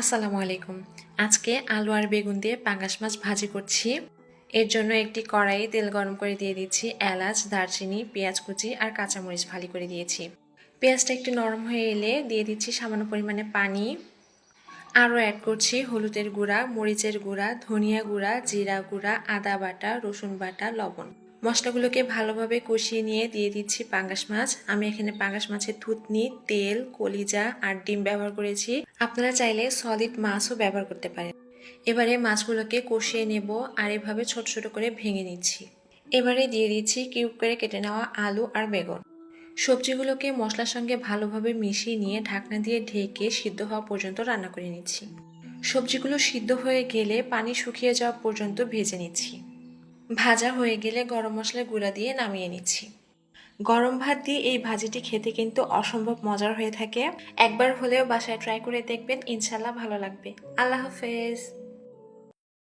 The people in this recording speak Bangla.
আসসালামু আলাইকুম। আজকে আলু আর বেগুন দিয়ে পাঙ্গাস মাছ ভাজি করছি। এর জন্য একটি কড়াইয়ে তেল গরম করে দিয়ে দিচ্ছি এলাচ, দারচিনি, পেঁয়াজ কুচি আর কাঁচামরিচ ফালি করে দিয়েছি। পেঁয়াজটা একটু নরম হয়ে এলে দিয়ে দিচ্ছি সামান্য পরিমাণে পানি। আরও অ্যাড করছি হলুদের গুঁড়া, মরিচের গুঁড়া, ধনিয়া গুঁড়া, জিরা গুঁড়া, আদা বাটা, রসুন বাটা, লবণ। মশলাগুলোকে ভালোভাবে কষিয়ে নিয়ে দিয়ে দিচ্ছি পাঙ্গাস মাছ। আমি এখানে পাঙ্গাস মাছের থুতনি, তেল, কলিজা আর ডিম ব্যবহার করেছি। আপনারা চাইলে সলিড মাছও ব্যবহার করতে পারেন। এবারে মাছগুলোকে কষিয়ে নেব আর এভাবে ছোট ছোট করে ভেঙে নিচ্ছি। এবারে দিয়ে দিচ্ছি কিউব করে কেটে নেওয়া আলু আর বেগুন। সবজিগুলোকে মশলার সঙ্গে ভালোভাবে মিশিয়ে নিয়ে ঢাকনা দিয়ে ঢেকে সিদ্ধ হওয়া পর্যন্ত রান্না করে নিচ্ছি। সবজিগুলো সিদ্ধ হয়ে গেলে পানি শুকিয়ে যাওয়া পর্যন্ত ভেজে নিচ্ছি। ভাজা হয়ে গেলে গরম মশলার গুঁড়া দিয়ে নামিয়ে নিচ্ছি। গরম ভাত দিয়ে এই ভাজিটি খেতে কিন্তু অসম্ভব মজার হয়ে থাকে। একবার হলেও বাসায় ট্রাই করে দেখবেন, ইনশাল্লাহ ভালো লাগবে। আল্লাহ হাফেজ।